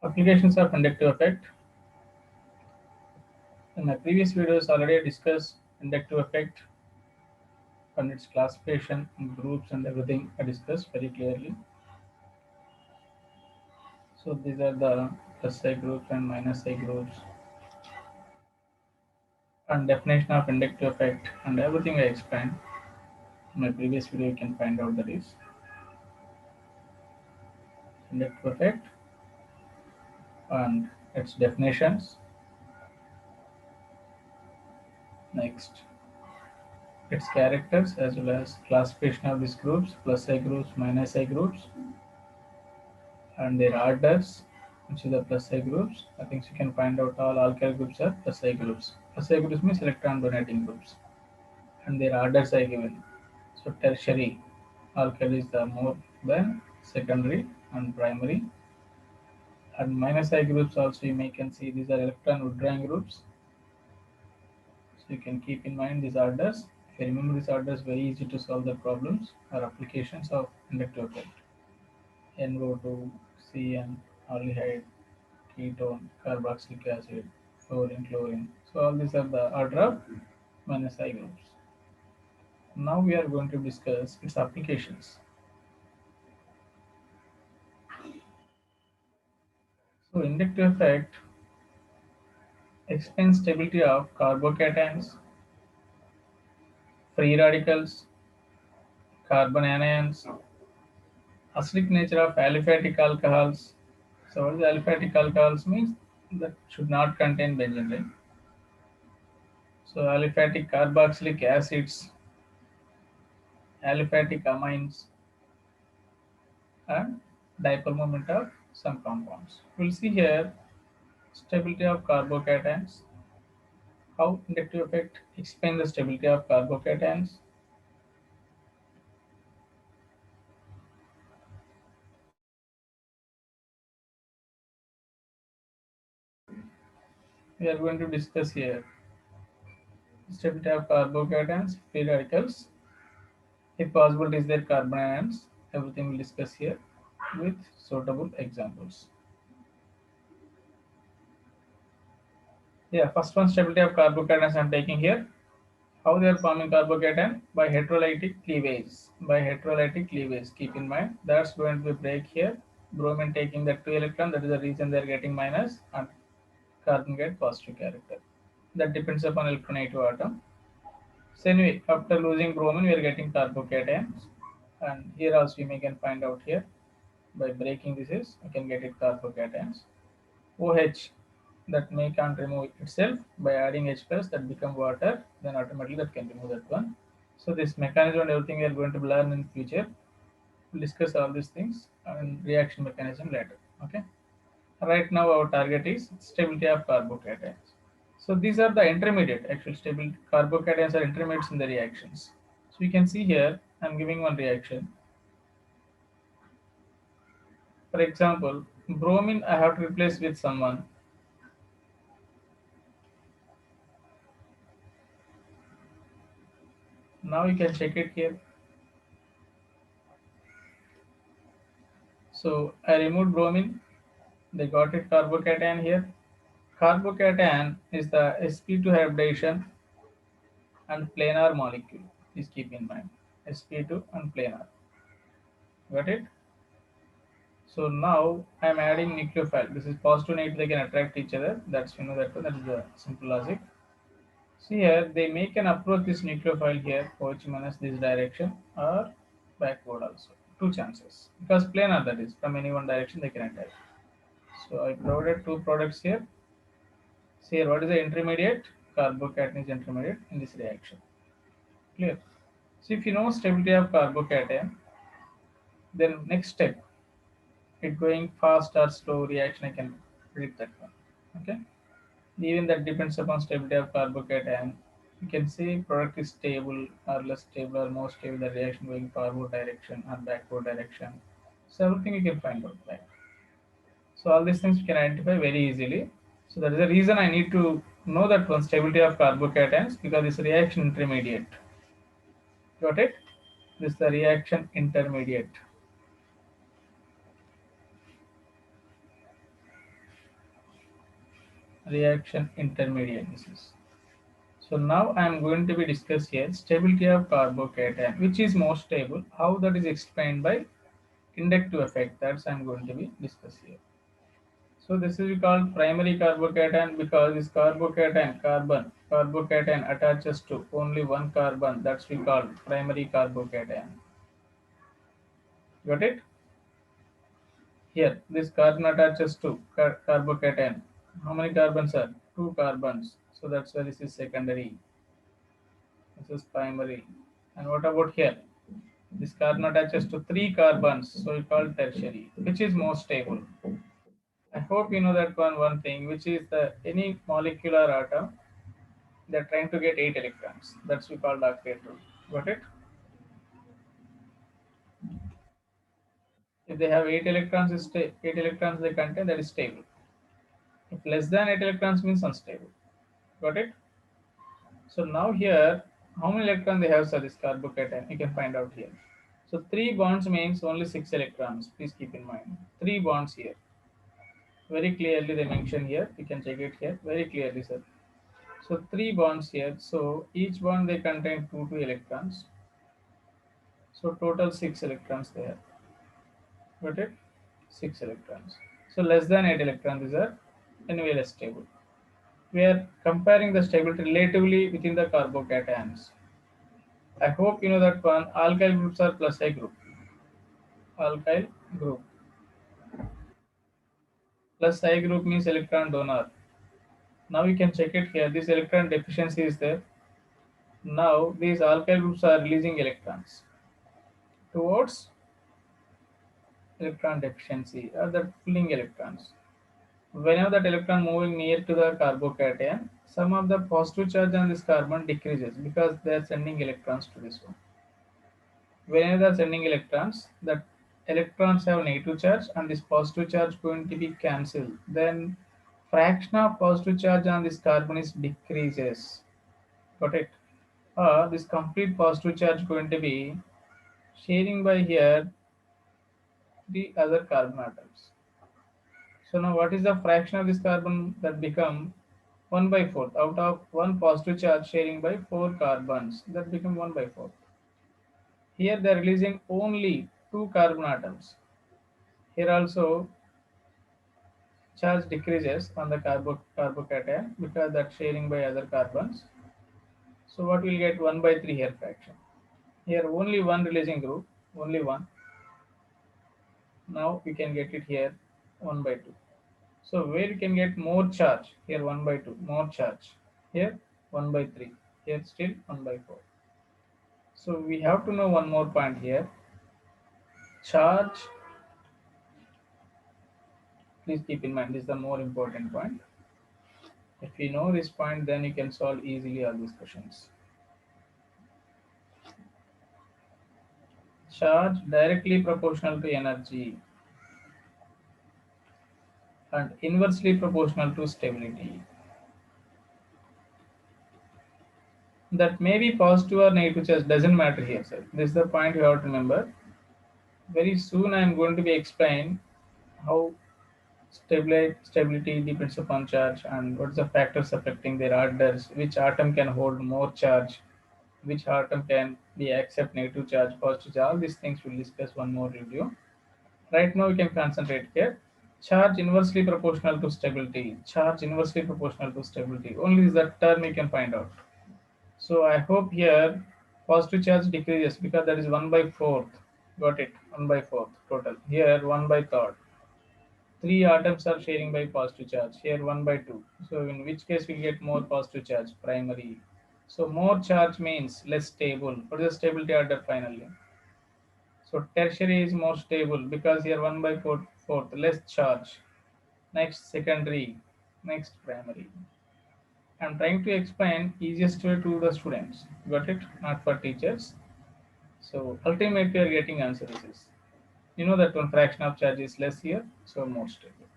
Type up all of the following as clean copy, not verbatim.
Applications of inductive effect. In my previous videos, already I discussed inductive effect and its classification and groups and everything. I discussed very clearly. So these are the plus I groups and minus I groups and definition of inductive effect and everything I explained in my previous video. You can find out that is inductive effect and its definitions. Next, its characters as well as classification of these groups, plus I groups, minus I groups, and their orders, which is the plus I groups. I think you can find out all alkyl groups are plus I groups. Plus I groups means electron donating groups, and their orders are given. So tertiary alkyl is the more than secondary and primary. And minus I groups also you may can see these are electron withdrawing groups. So you can keep in mind these orders. If you remember these orders, very easy to solve the problems or applications of inductive effect. NO2, CN, aldehyde, ketone, carboxylic acid, fluorine, chlorine. So all these are the order of minus I groups. Now we are going to discuss its applications. So inductive effect explains stability of carbocations, free radicals, carbon anions, acidic nature of aliphatic alcohols. So what is aliphatic alcohols means that should not contain benzene, right? So aliphatic carboxylic acids, aliphatic amines, and dipole moment of some compounds. We'll see here stability of carbocations, how inductive effect explain the stability of carbocations. We are going to discuss here stability of carbocations, free radicals, if possible is their carbon ions. Everything we'll discuss here with suitable examples. Yeah, first one stability of carbocations I'm taking here. How they are forming carbocation? By heterolytic cleavage. By heterolytic cleavage. Keep in mind that's going to be break here. Bromine taking the 2 electron, that is the reason they are getting minus, and carbon get positive character. That depends upon electronegative atom. So anyway, after losing bromine, we are getting carbocations, and here also you may can find out here by breaking this is you can get it carbocations. OH that may can't remove itself by adding H plus that become water, then automatically that can remove that one. So this mechanism and everything we are going to learn in future. We'll discuss all these things and reaction mechanism later. Okay. Right now our target is stability of carbocations. So these are the intermediate. Actually, stable carbocations are intermediates in the reactions. So you can see here I'm giving one reaction. For example, bromine I have to replace with someone. Now you can check it here. So I removed bromine. They got it carbocation here. Carbocation is the sp2 hybridization and planar molecule. Please keep in mind sp2 and planar. Got it? So now I am adding nucleophile. This is positive negative, they can attract each other. That's you know that is the simple logic. See here they make an approach this nucleophile here, OH minus this direction or backward also. Two chances. Because planar that is from any one direction they can attack. So I provided two products here. See here, what is the intermediate? Carbocation is intermediate in this reaction. Clear? So if you know stability of carbocation, then next step, it going fast or slow reaction, I can predict that one. Okay. Even that depends upon stability of carbocation. You can see product is stable or less stable or more stable, the reaction going forward direction or backward direction. So everything you can find out like. So all these things you can identify very easily. So that is the reason I need to know that one stability of carbocations because this reaction intermediate. Got it? This is the reaction intermediate. reaction intermediate. This is. So now I am going to be discuss here stability of carbocation, which is more stable. How that is explained by inductive effect. That's I am going to be discuss here. So this is called primary carbocation because this carbocation attaches to only one carbon. That's we call primary carbocation. Got it? Here, this carbon attaches to carbocation. How many carbons are? Two carbons. So that's why this is secondary. This is primary. And what about here? This carbon attaches to three carbons. So we call tertiary, which is more stable. I hope you know that one thing, which is the any molecular atom, they're trying to get 8 electrons. That's we call octet rule. Got it? If they have 8 electrons, 8 electrons they contain, that is stable. If less than 8 electrons means unstable. Got it? So now here, how many electrons they have, sir, this carbocation? You can find out here. So 3 bonds means only 6 electrons. Please keep in mind. 3 bonds here. Very clearly they mention here. You can check it here. Very clearly, sir. So 3 bonds here. So each bond they contain 2 electrons. So total 6 electrons there. Got it? 6 electrons. So less than 8 electrons is a anyway less stable. We are comparing the stability relatively within the carbocations. I hope you know that one. Alkyl groups are plus A group. Alkyl group. Plus I group means electron donor. Now you can check it here. This electron deficiency is there. Now these alkyl groups are releasing electrons towards electron deficiency or the pulling electrons. Whenever that electron moving near to the carbocation, some of the positive charge on this carbon decreases because they are sending electrons to this one. Whenever they are sending electrons, the electrons have negative charge and this positive charge going to be cancelled. Then fraction of positive charge on this carbon is decreases. Got it? This complete positive charge going to be sharing by here the other carbon atoms. So now what is the fraction of this carbon that become 1 by 4th out of one positive charge sharing by 4 carbons that become 1 by 4th. Here they are releasing only 2 carbon atoms. Here also charge decreases on the carbocation because that sharing by other carbons. So what will get 1 by 3 here fraction. Here only one releasing group, only one. Now we can get it here 1 by 2. So where you can get more charge, here 1 by 2, more charge. Here 1 by 3, here still 1 by 4. So we have to know one more point here. Charge, please keep in mind, this is the more important point. If you know this point, then you can solve easily all these questions. Charge directly proportional to energy and inversely proportional to stability. That may be positive or negative charge, doesn't matter here, sir. This is the point you have to remember. Very soon I am going to be explain how stability depends upon charge and what's the factors affecting their orders, which atom can hold more charge, which atom can be accept negative charge, positive charge. All these things we'll discuss one more video. Right now we can concentrate here. Charge inversely proportional to stability. Charge inversely proportional to stability. Only is that term you can find out. So I hope here positive charge decreases because that is 1 by 4th. Got it? 1 by 4th total. Here 1 by 3rd. 3 atoms are sharing by positive charge. Here 1 by 2. So in which case we get more positive charge, primary. So more charge means less stable. What is the stability order finally? So tertiary is more stable because here 1 by 4th, less charge. Next secondary, next primary. I'm trying to explain easiest way to the students. Got it? Not for teachers. So ultimately you are getting answer is. You know that one fraction of charge is less here, so more stable.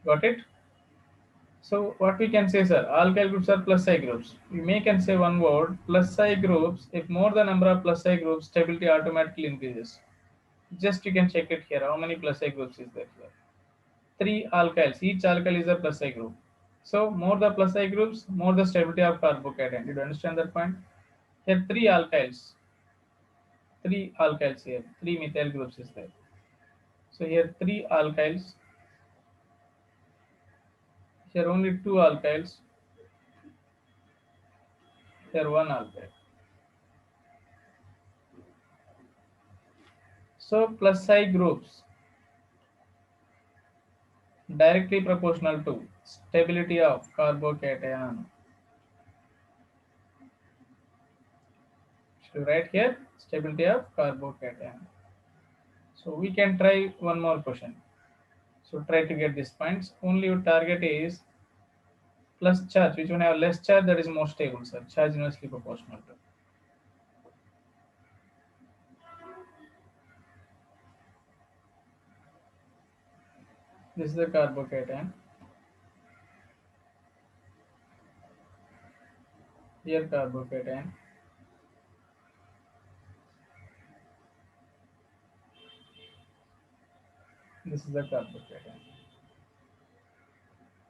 Got it? So what we can say, sir, alkyl groups are plus I groups. We may can say one word, plus I groups. If more the number of plus I groups, stability automatically increases. Just you can check it here. How many plus I groups is there here? 3 alkyls. Each alkyl is a plus I group. So more the plus I groups, more the stability of carbocation. Did you understand that point? Here three alkyls here, three methyl groups is there. So here three alkyls, here only two alkyls, here one alkyl. So plus I groups directly proportional to stability of carbocation. So right here, stability of carbocation. So we can try one more question. So try to get these points. Only your target is plus charge. Which one have less charge, that is more stable, sir. Charge inversely proportional to. This is the carbocation. Here carbocation. This is the carbocation.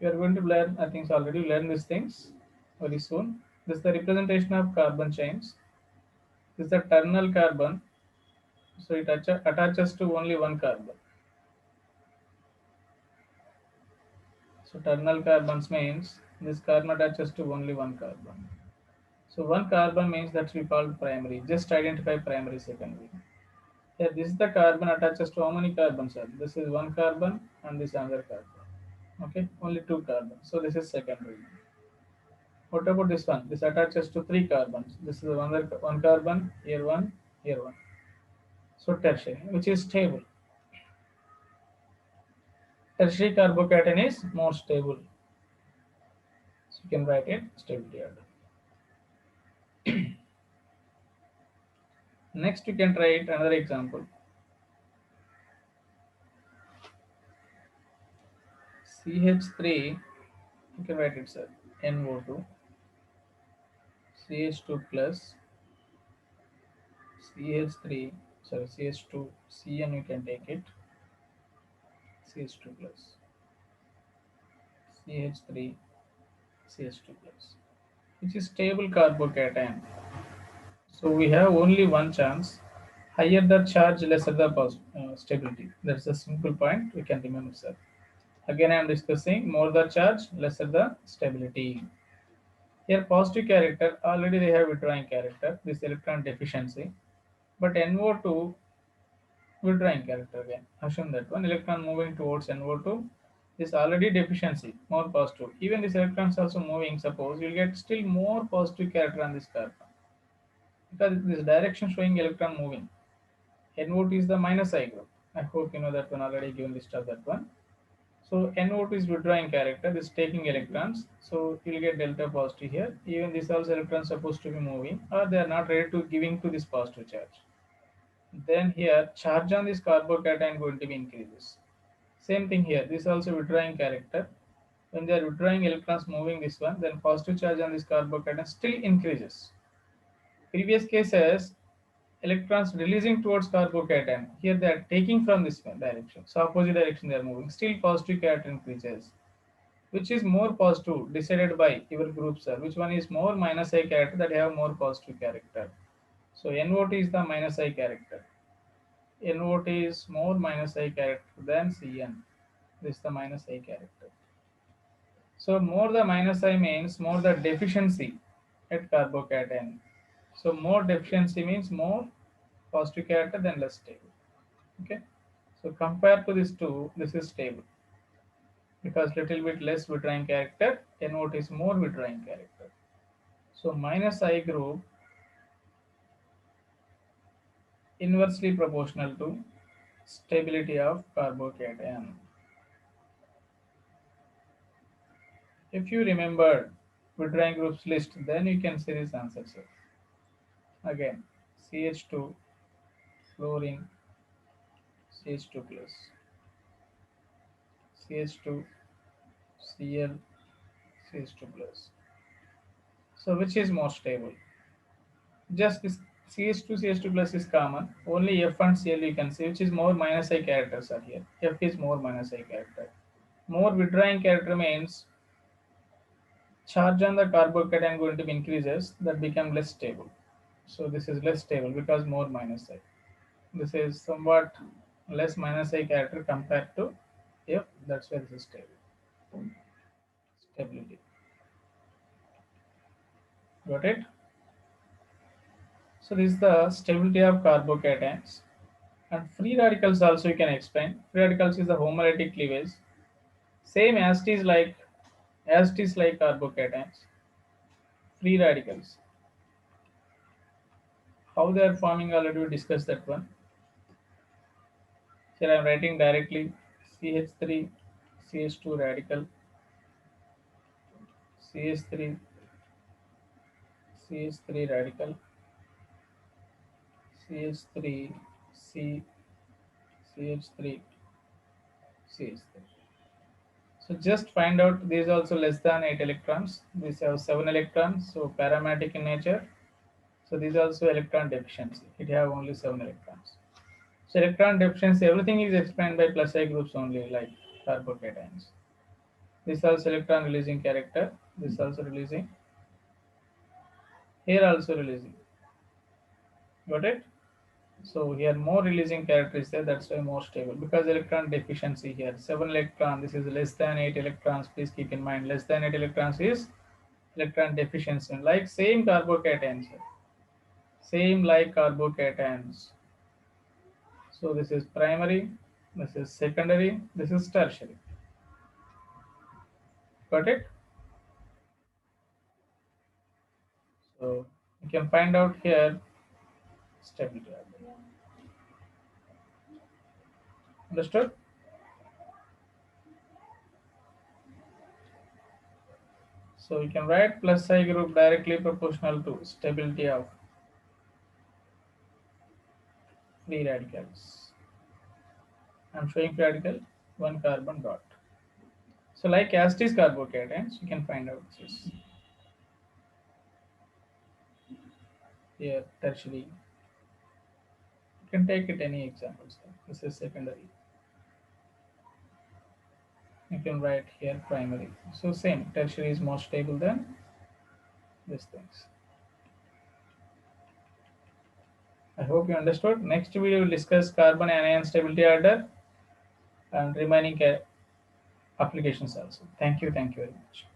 You are going to learn, I think, so already learn these things very soon. This is the representation of carbon chains. This is the terminal carbon. So it attaches to only one carbon. So terminal carbons means this carbon attaches to only one carbon. So one carbon means that we call primary. Just identify primary, secondary. Here this is the carbon attaches to how many carbons are? This is one carbon and this another carbon. Okay, only two carbons. So this is secondary. What about this one? This attaches to three carbons. This is one carbon, here one, here one. So tertiary, which is stable. Tertiary carbocation is more stable. So you can write it stability order. Next, you can try it another example. CH3, you can write it, sir. NO2, CH2 plus, CH3, sorry, CH2, CN, you can take it, CH2 plus, CH3, CH2 plus, which is stable carbocation. So we have only one chance. Higher the charge, lesser the stability. That's a simple point we can remember, sir. Again, I am discussing more the charge, lesser the stability. Here, positive character, already they have withdrawing character, this electron deficiency. But NO2 withdrawing character again. Assume that one electron moving towards NO2 is already deficiency, more positive. Even this electron is also moving, suppose you will get still more positive character on this carbon. Because this direction showing electron moving. NO2 is the minus I group. I hope you know that one already given list of that one. So NO2 is withdrawing character, this taking electrons. So you will get delta positive here. Even this also electron supposed to be moving or they are not ready to giving to this positive charge. Then here charge on this carbocation going to be increases. Same thing here. This also withdrawing character. When they are withdrawing electrons moving this one, then positive charge on this carbocation still increases. Previous cases, electrons releasing towards carbocation. Here they are taking from this direction. So opposite direction they are moving. Still positive character increases. Which is more positive decided by your group, sir? Which one is more minus I character that have more positive character? So NO2 is the minus I character. NO2 is more minus I character than CN. This is the minus I character. So more the minus I means more the deficiency at carbocation. So more deficiency means more positive character than less stable. Okay. So compared to this two, this is stable because little bit less withdrawing character, NO2 is more withdrawing character. So minus I group inversely proportional to stability of carbocation. If you remember withdrawing groups list, then you can see this answer, sir. Again, CH2, fluorine, CH2 plus, CH2, Cl, CH2 plus. So which is more stable? Just this CH2, CH2 plus is common. Only F and Cl you can see, which is more minus I characters are here. F is more minus I character. More withdrawing character means charge on the carbocation going to be increases, that become less stable. So this is less stable because more minus I. This is somewhat less minus I character compared to F. That's why this is stable. Stability. Got it? So this is the stability of carbocations. And free radicals also you can explain. Free radicals is the homolytic cleavage. Same as it is like carbocations. Free radicals. How they are forming already we discussed that one. Here I am writing directly CH3 CH2 radical CH3 CH3 radical CH3 C CH3 CH3. So just find out these also less than 8 electrons. These have 7 electrons, so parametric in nature. So these are also electron deficiency. It have only 7 electrons. So electron deficiency, everything is explained by plus I groups only, like carbocations. This also electron releasing character. This also releasing. Here also releasing. Got it? So here more releasing character is there. That's why more stable because electron deficiency here 7 electron. This is less than 8 electrons. Please keep in mind less than 8 electrons is electron deficiency. Like same carbocations. Same like carbocations. So this is primary. This is secondary. This is tertiary. Got it? So you can find out here stability. Understood? So you can write plus I group directly proportional to stability of free radicals. I'm showing free radical, one carbon dot. So like Astis carbocations, you can find out this. Here, tertiary. You can take it any examples. This is secondary. You can write here primary. So same, tertiary is more stable than these things. I hope you understood. Next video will discuss carbon anion stability order and remaining applications also. Thank you very much.